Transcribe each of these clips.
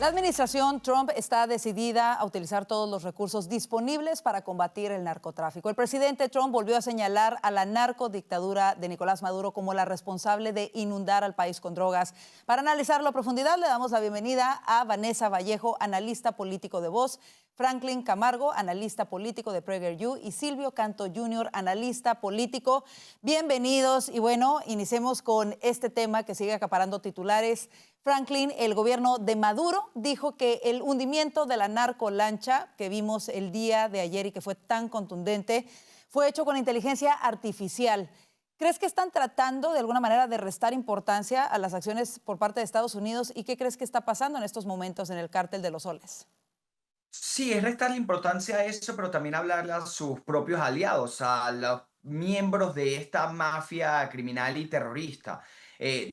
La administración Trump está decidida a utilizar todos los recursos disponibles para combatir el narcotráfico. El presidente Trump volvió a señalar a la narcodictadura de Nicolás Maduro como la responsable de inundar al país con drogas. Para analizarlo a profundidad, le damos la bienvenida a Vanessa Vallejo, analista político de Voz, Franklin Camargo, analista político de PragerU, y Silvio Canto Jr., analista político. Bienvenidos y bueno, iniciemos con este tema que sigue acaparando titulares. Franklin, el gobierno de Maduro dijo que el hundimiento de la narcolancha que vimos el día de ayer y que fue tan contundente fue hecho con inteligencia artificial. ¿Crees que están tratando de alguna manera de restar importancia a las acciones por parte de Estados Unidos? ¿Y qué crees que está pasando en estos momentos en el cártel de los Soles? Sí, es restarle importancia a eso, pero también hablarle a sus propios aliados, a los miembros de esta mafia criminal y terrorista.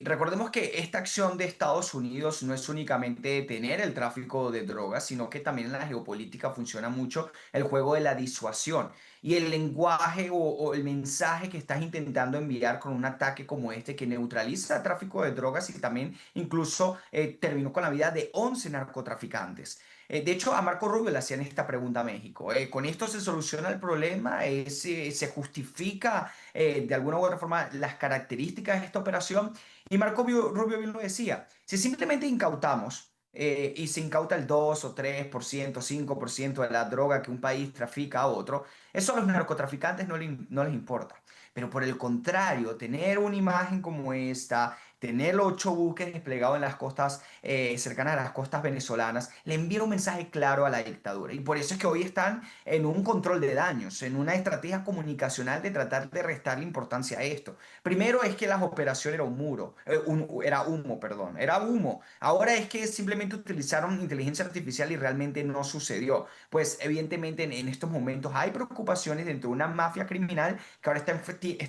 Recordemos que esta acción de Estados Unidos no es únicamente detener el tráfico de drogas, sino que también en la geopolítica funciona mucho el juego de la disuasión y el lenguaje o el mensaje que estás intentando enviar con un ataque como este que neutraliza el tráfico de drogas y también incluso terminó con la vida de 11 narcotraficantes. De hecho, a Marco Rubio le hacían esta pregunta a México. ¿Con esto se soluciona el problema? ¿Se justifica de alguna u otra forma las características de esta operación? Y Rubio bien lo decía. Si simplemente incautamos y se incauta el 2 o 3%, 5% de la droga que un país trafica a otro, eso a los narcotraficantes no les importa. Pero por el contrario, tener una imagen como esta, tener los 8 buques desplegados en las costas cercanas a las costas venezolanas, le envía un mensaje claro a la dictadura. Y por eso es que hoy están en un control de daños, en una estrategia comunicacional de tratar de restarle importancia a esto. Primero es que la operación era un muro, era humo, perdón, era humo. Ahora es que simplemente utilizaron inteligencia artificial y realmente no sucedió. Pues evidentemente en estos momentos hay preocupaciones dentro de una mafia criminal que ahora está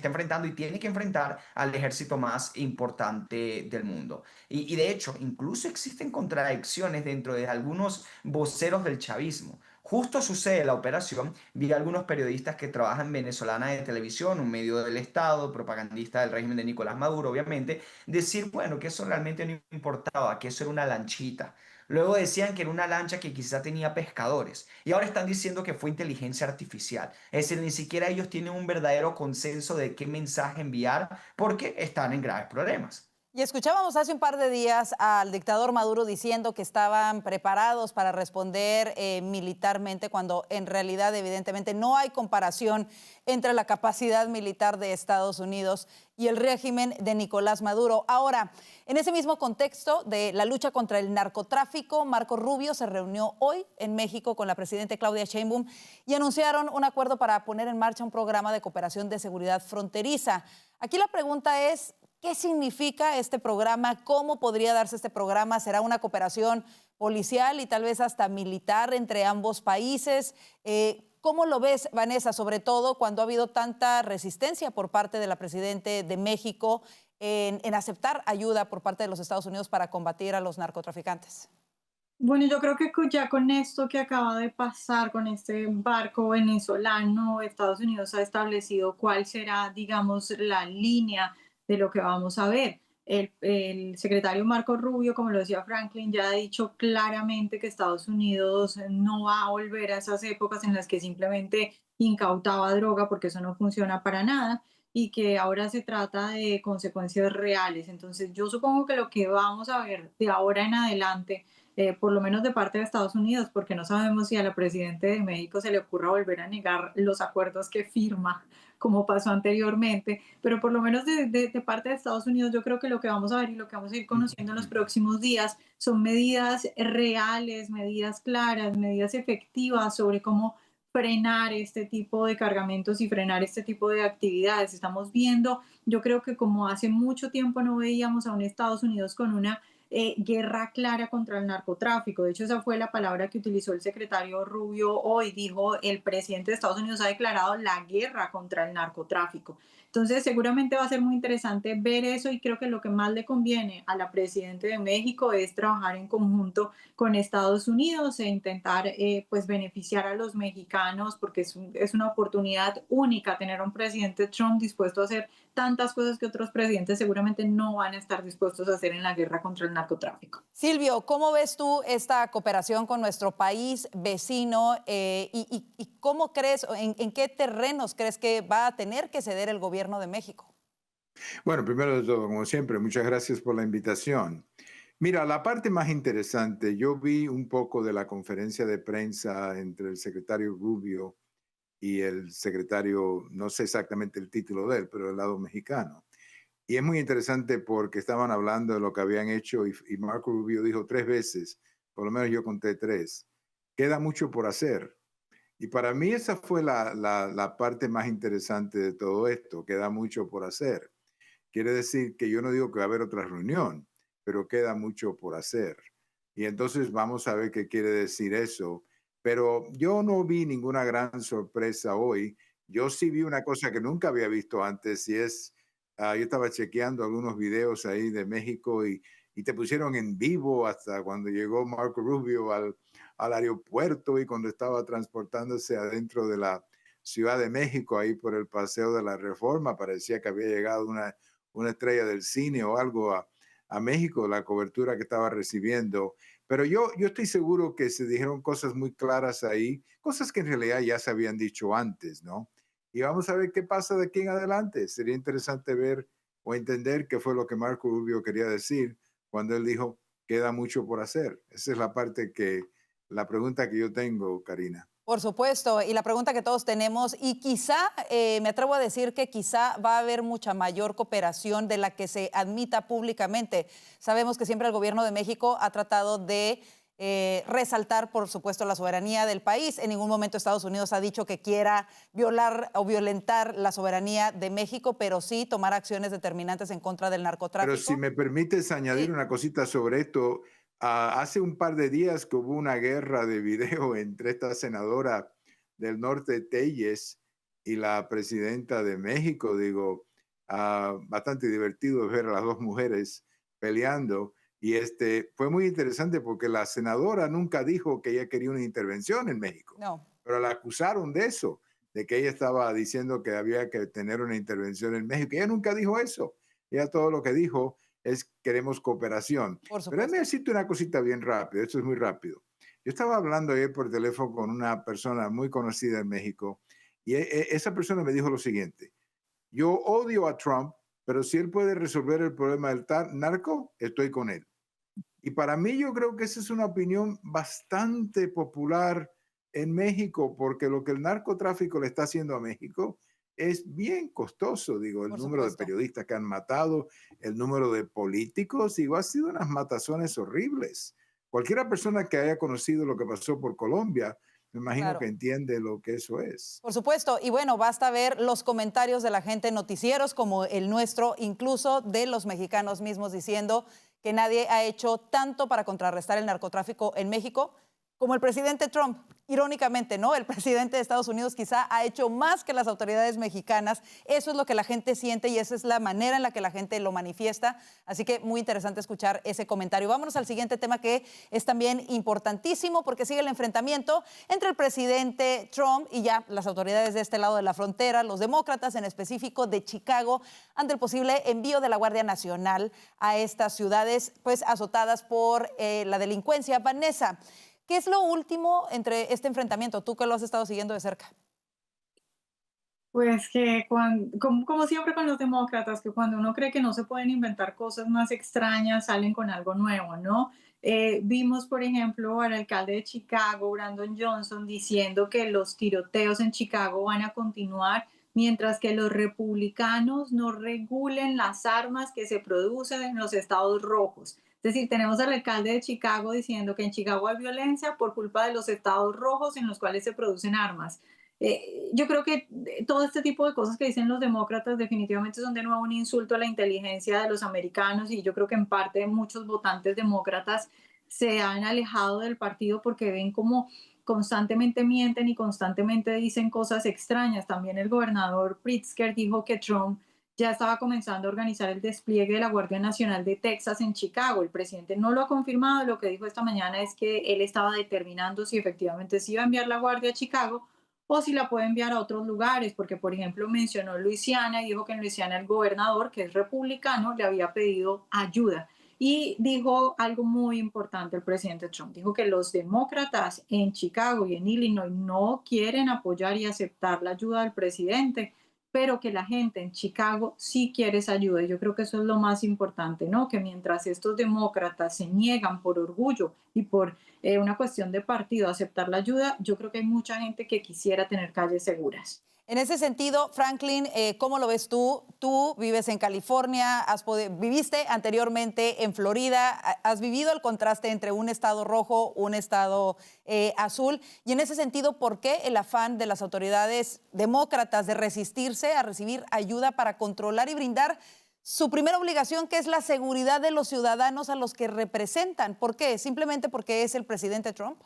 enfrentando y tiene que enfrentar al ejército más importante del mundo. Y de hecho, incluso existen contradicciones dentro de algunos voceros del chavismo. Justo sucede la operación, vi a algunos periodistas que trabajan en Venezolana de Televisión, un medio del Estado, propagandista del régimen de Nicolás Maduro, obviamente, decir, bueno, que eso realmente no importaba, que eso era una lanchita. Luego decían que era una lancha que quizá tenía pescadores. Y ahora están diciendo que fue inteligencia artificial. Es decir, ni siquiera ellos tienen un verdadero consenso de qué mensaje enviar porque están en graves problemas. Y escuchábamos hace un par de días al dictador Maduro diciendo que estaban preparados para responder militarmente, cuando en realidad evidentemente no hay comparación entre la capacidad militar de Estados Unidos y el régimen de Nicolás Maduro. Ahora, en ese mismo contexto de la lucha contra el narcotráfico, Marco Rubio se reunió hoy en México con la presidenta Claudia Sheinbaum y anunciaron un acuerdo para poner en marcha un programa de cooperación de seguridad fronteriza. Aquí la pregunta es, ¿qué significa este programa? ¿Cómo podría darse este programa? ¿Será una cooperación policial y tal vez hasta militar entre ambos países? ¿Cómo lo ves, Vanessa, sobre todo cuando ha habido tanta resistencia por parte de la presidenta de México en aceptar ayuda por parte de los Estados Unidos para combatir a los narcotraficantes? Bueno, yo creo que ya con esto que acaba de pasar, con este barco venezolano, Estados Unidos ha establecido cuál será, digamos, la línea de lo que vamos a ver. El secretario Marco Rubio, como lo decía Franklin, ya ha dicho claramente que Estados Unidos no va a volver a esas épocas en las que simplemente incautaba droga, porque eso no funciona para nada, y que ahora se trata de consecuencias reales. Entonces, yo supongo que lo que vamos a ver de ahora en adelante, por lo menos de parte de Estados Unidos, porque no sabemos si a la presidenta de México se le ocurra volver a negar los acuerdos que firma, como pasó anteriormente, pero por lo menos de parte de Estados Unidos, yo creo que lo que vamos a ver y lo que vamos a ir conociendo en los próximos días son medidas reales, medidas claras, medidas efectivas sobre cómo frenar este tipo de cargamentos y frenar este tipo de actividades. Estamos viendo, yo creo que como hace mucho tiempo no veíamos a un Estados Unidos con una guerra clara contra el narcotráfico. De hecho, esa fue la palabra que utilizó el secretario Rubio hoy. Dijo, el presidente de Estados Unidos ha declarado la guerra contra el narcotráfico. Entonces, seguramente va a ser muy interesante ver eso y creo que lo que más le conviene a la presidenta de México es trabajar en conjunto con Estados Unidos e intentar pues beneficiar a los mexicanos porque es una oportunidad única tener a un presidente Trump dispuesto a hacer tantas cosas que otros presidentes seguramente no van a estar dispuestos a hacer en la guerra contra el narcotráfico. Silvio, ¿cómo ves tú esta cooperación con nuestro país vecino y cómo crees, en qué terrenos crees que va a tener que ceder el gobierno de México? Bueno, primero de todo, como siempre, muchas gracias por la invitación. Mira, la parte más interesante, yo vi un poco de la conferencia de prensa entre el secretario Rubio y el secretario, no sé exactamente el título de él, pero del lado mexicano. Y es muy interesante porque estaban hablando de lo que habían hecho y Marco Rubio dijo 3 veces, por lo menos yo conté 3, queda mucho por hacer. Y para mí esa fue la parte más interesante de todo esto, queda mucho por hacer. Quiere decir que yo no digo que va a haber otra reunión, pero queda mucho por hacer. Y entonces vamos a ver qué quiere decir eso. Pero yo no vi ninguna gran sorpresa hoy. Yo sí vi una cosa que nunca había visto antes y es, yo estaba chequeando algunos videos ahí de México y te pusieron en vivo hasta cuando llegó Marco Rubio al aeropuerto y cuando estaba transportándose adentro de la Ciudad de México, ahí por el Paseo de la Reforma, parecía que había llegado una estrella del cine o algo a México, la cobertura que estaba recibiendo. Pero yo estoy seguro que se dijeron cosas muy claras ahí, cosas que en realidad ya se habían dicho antes, ¿no? Y vamos a ver qué pasa de aquí en adelante. Sería interesante ver o entender qué fue lo que Marco Rubio quería decir cuando él dijo, queda mucho por hacer. Esa es la pregunta que yo tengo, Karina. Por supuesto, y la pregunta que todos tenemos, y quizá, me atrevo a decir que quizá va a haber mucha mayor cooperación de la que se admita públicamente. Sabemos que siempre el gobierno de México ha tratado de resaltar, por supuesto, la soberanía del país. En ningún momento Estados Unidos ha dicho que quiera violar o violentar la soberanía de México, pero sí tomar acciones determinantes en contra del Pero si narcotráfico. me permites añadir una cosita sobre esto, hace un par de días que hubo una guerra de video entre esta senadora del norte, Telles, y la presidenta de México, digo, bastante divertido ver a las dos mujeres peleando. Y fue muy interesante porque la senadora nunca dijo que ella quería una intervención en México, No. pero la acusaron de eso, de que ella estaba diciendo que había que tener una intervención en México. Ella nunca dijo eso. Ella todo lo que dijo es queremos cooperación. Por Pero déjame supuesto. decirte una cosita bien rápido, esto es muy rápido. Yo estaba hablando ayer por teléfono con una persona muy conocida en México y esa persona me dijo lo siguiente, yo odio a Trump, pero si él puede resolver el problema del narco, estoy con él. Y para mí yo creo que esa es una opinión bastante popular en México, porque lo que el narcotráfico le está haciendo a México es bien costoso, digo, el Por número de supuesto. periodistas que han matado, el número de políticos, digo, ha sido unas matazones horribles. Cualquiera persona que haya conocido lo que pasó por Colombia, me imagino que Claro. entiende lo que eso es. Por supuesto, y bueno, basta ver los comentarios de la gente en noticieros como el nuestro, incluso de los mexicanos mismos diciendo que nadie ha hecho tanto para contrarrestar el narcotráfico en México como el presidente Trump. Irónicamente, ¿no? El presidente de Estados Unidos quizá ha hecho más que las autoridades mexicanas. Eso es lo que la gente siente y esa es la manera en la que la gente lo manifiesta. Así que muy interesante escuchar ese comentario. Vámonos al siguiente tema que es también importantísimo porque sigue el enfrentamiento entre el presidente Trump y ya las autoridades de este lado de la frontera, los demócratas en específico de Chicago, ante el posible envío de la Guardia Nacional a estas ciudades pues azotadas por la delincuencia. Vanessa, ¿qué es lo último entre este enfrentamiento? Tú que lo has estado siguiendo de cerca. Pues que como siempre con los demócratas, que cuando uno cree que no se pueden inventar cosas más extrañas, salen con algo nuevo, ¿no? Vimos, por ejemplo, al alcalde de Chicago, Brandon Johnson, diciendo que los tiroteos en Chicago van a continuar mientras que los republicanos no regulen las armas que se producen en los estados rojos. Es decir, tenemos al alcalde de Chicago diciendo que en Chicago hay violencia por culpa de los estados rojos en los cuales se producen armas. Yo creo que todo este tipo de cosas que dicen los demócratas definitivamente son de nuevo un insulto a la inteligencia de los americanos y yo creo que en parte muchos votantes demócratas se han alejado del partido porque ven como constantemente mienten y constantemente dicen cosas extrañas. También el gobernador Pritzker dijo que Trump ya estaba comenzando a organizar el despliegue de la Guardia Nacional de Texas en Chicago. El presidente no lo ha confirmado. Lo que dijo esta mañana es que él estaba determinando si efectivamente se iba a enviar la Guardia a Chicago o si la puede enviar a otros lugares, porque por ejemplo mencionó Luisiana y dijo que en Luisiana el gobernador, que es republicano, le había pedido ayuda. Y dijo algo muy importante el presidente Trump, dijo que los demócratas en Chicago y en Illinois no quieren apoyar y aceptar la ayuda del presidente, pero que la gente en Chicago sí quiere esa ayuda. Y yo creo que eso es lo más importante, ¿no? Que mientras estos demócratas se niegan por orgullo y por una cuestión de partido a aceptar la ayuda, yo creo que hay mucha gente que quisiera tener calles seguras. En ese sentido, Franklin, ¿cómo lo ves tú? Tú vives en California, viviste anteriormente en Florida, has vivido el contraste entre un estado rojo, un estado azul. Y en ese sentido, ¿por qué el afán de las autoridades demócratas de resistirse a recibir ayuda para controlar y brindar su primera obligación, que es la seguridad de los ciudadanos a los que representan? ¿Por qué? ¿Simplemente porque es el presidente Trump?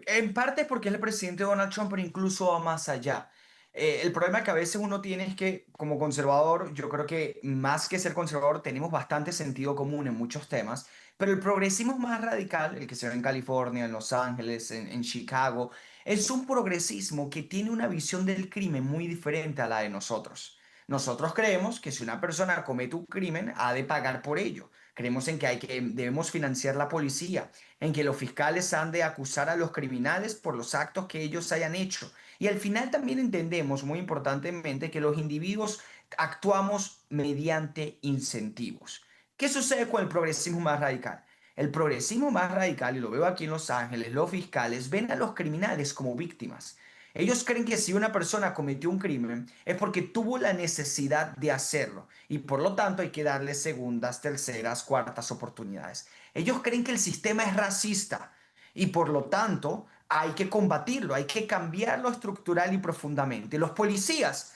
En parte porque es el presidente Donald Trump, pero incluso va más allá. El problema que a veces uno tiene es que como conservador, yo creo que más que ser conservador, tenemos bastante sentido común en muchos temas, pero el progresismo más radical, el que se ve en California, en Los Ángeles, en Chicago, es un progresismo que tiene una visión del crimen muy diferente a la de nosotros. Nosotros creemos que si una persona comete un crimen, ha de pagar por ello. Creemos en que debemos financiar la policía, en que los fiscales han de acusar a los criminales por los actos que ellos hayan hecho. Y al final también entendemos, muy importantemente, que los individuos actuamos mediante incentivos. ¿Qué sucede con el progresismo más radical? El progresismo más radical, y lo veo aquí en Los Ángeles, los fiscales ven a los criminales como víctimas. Ellos creen que si una persona cometió un crimen es porque tuvo la necesidad de hacerlo y por lo tanto hay que darle segundas, terceras, cuartas oportunidades. Ellos creen que el sistema es racista y por lo tanto hay que combatirlo, hay que cambiarlo estructural y profundamente. Los policías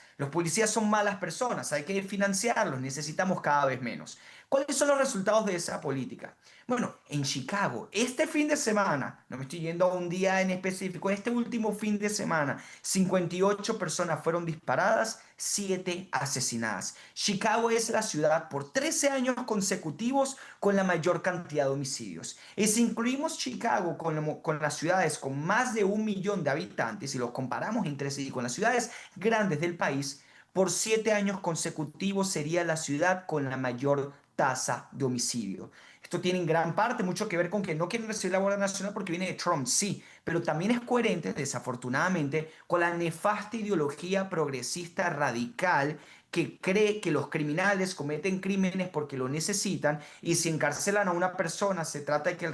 son malas personas, hay que financiarlos, necesitamos cada vez menos. ¿Cuáles son los resultados de esa política? Bueno, en Chicago, este fin de semana, no me estoy yendo a un día en específico, este último fin de semana, 58 personas fueron disparadas, 7 asesinadas. Chicago es la ciudad por 13 años consecutivos con la mayor cantidad de homicidios. Y si incluimos Chicago con las ciudades con más de 1 millón de habitantes y los comparamos entre sí con las ciudades grandes del país, por 7 años consecutivos sería la ciudad con la mayor tasa de homicidio. Esto tiene en gran parte mucho que ver con que no quieren recibir la Guardia Nacional porque viene de Trump, sí, pero también es coherente, desafortunadamente, con la nefasta ideología progresista radical que cree que los criminales cometen crímenes porque lo necesitan y si encarcelan a una persona se trata de que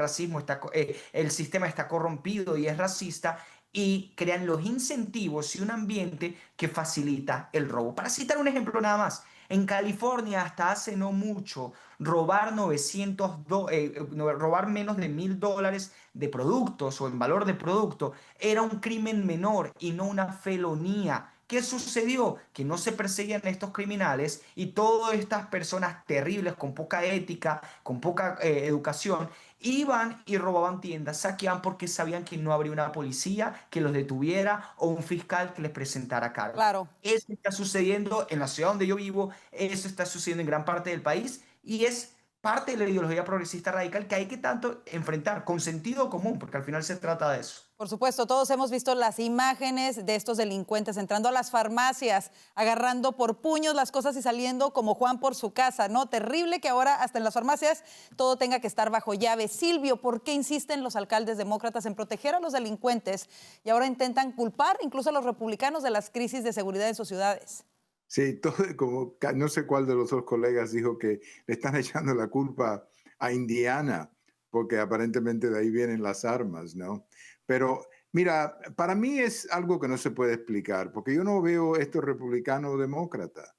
el sistema está corrompido y es racista y crean los incentivos y un ambiente que facilita el robo. Para citar un ejemplo nada más, en California hasta hace no mucho robar robar menos de $1,000 de productos o en valor de producto era un crimen menor y no una felonía. ¿Qué sucedió? Que no se perseguían a estos criminales y todas estas personas terribles, con poca ética, con poca educación, iban y robaban tiendas, saqueaban porque sabían que no habría una policía que los detuviera o un fiscal que les presentara cargo. Claro. Eso está sucediendo en la ciudad donde yo vivo, eso está sucediendo en gran parte del país y es parte de la ideología progresista radical que hay que tanto enfrentar con sentido común, porque al final se trata de eso. Por supuesto, todos hemos visto las imágenes de estos delincuentes entrando a las farmacias, agarrando por puños las cosas y saliendo como Juan por su casa, ¿no? Terrible que ahora hasta en las farmacias todo tenga que estar bajo llave. Silvio, ¿por qué insisten los alcaldes demócratas en proteger a los delincuentes y ahora intentan culpar incluso a los republicanos de las crisis de seguridad en sus ciudades? Sí, todo, como no sé cuál de los dos colegas dijo que le están echando la culpa a Indiana, porque aparentemente de ahí vienen las armas, ¿no? Pero mira, para mí es algo que no se puede explicar, porque yo no veo esto republicano o demócrata.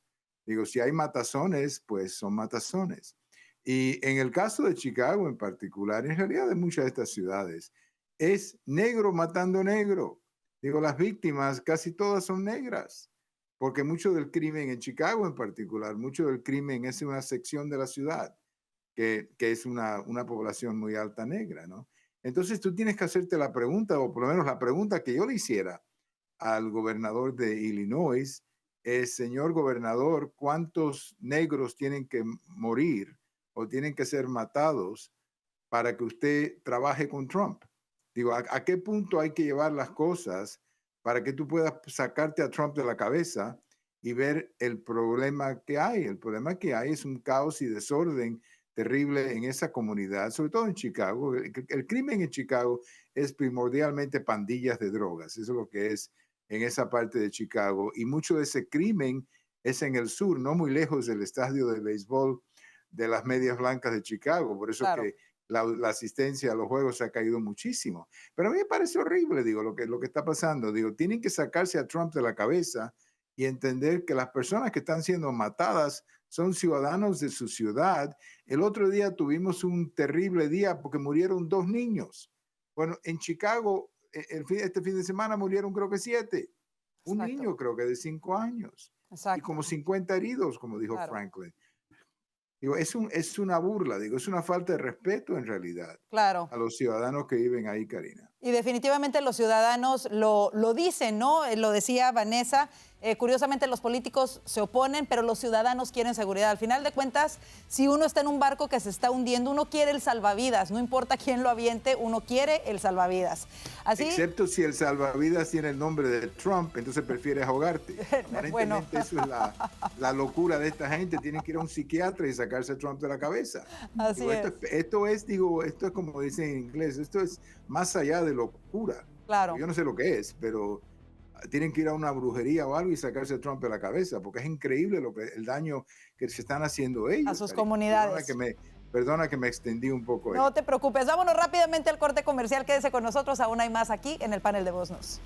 Digo, si hay matazones, pues son matazones. Y en el caso de Chicago en particular, en realidad de muchas de estas ciudades, es negro matando negro. Digo, las víctimas casi todas son negras porque mucho del crimen en Chicago en particular, mucho del crimen es en una sección de la ciudad que es una población muy alta negra, ¿no? Entonces tú tienes que hacerte la pregunta, o por lo menos la pregunta que yo le hiciera al gobernador de Illinois es, señor gobernador, ¿cuántos negros tienen que morir o tienen que ser matados para que usted trabaje con Trump? Digo, ¿a qué punto hay que llevar las cosas para que tú puedas sacarte a Trump de la cabeza y ver el problema que hay? El problema que hay es un caos y desorden terrible en esa comunidad, sobre todo en Chicago. El crimen en Chicago es primordialmente pandillas de drogas, eso es lo que es en esa parte de Chicago, y mucho de ese crimen es en el sur, no muy lejos del estadio de béisbol de las Medias Blancas de Chicago, por eso Claro. que la asistencia a los juegos ha caído muchísimo. Pero a mí me parece horrible, digo, lo que está pasando. Digo, tienen que sacarse a Trump de la cabeza y entender que las personas que están siendo matadas son ciudadanos de su ciudad. El otro día tuvimos un terrible día porque murieron 2 niños. Bueno, en Chicago, este fin de semana murieron creo que 7. Un Exacto. niño creo que de 5 años. Y Exacto. como 50 heridos, como dijo Claro. Franklin. Digo, es una burla, digo, es una falta de respeto en realidad Claro. a los ciudadanos que viven ahí, Karina. Y definitivamente los ciudadanos lo dicen, ¿no? Lo decía Vanessa. Curiosamente los políticos se oponen, pero los ciudadanos quieren seguridad. Al final de cuentas, si uno está en un barco que se está hundiendo, uno quiere el salvavidas. No importa quién lo aviente, uno quiere el salvavidas. Así, Excepto si el salvavidas tiene el nombre de Trump, entonces prefieres ahogarte. Aparentemente Bueno. eso es la locura de esta gente. Tienen que ir a un psiquiatra y sacarse a Trump de la cabeza. así Digo, es. esto es como dicen en inglés, esto es más allá de locura. Claro. Yo no sé lo que es, pero tienen que ir a una brujería o algo y sacarse a Trump de la cabeza, porque es increíble el daño que se están haciendo ellos. A sus Karina. comunidades. Perdona que me extendí un poco. No te preocupes. Vámonos rápidamente al corte comercial. Quédese con nosotros. Aún hay más aquí en el panel de Voz News.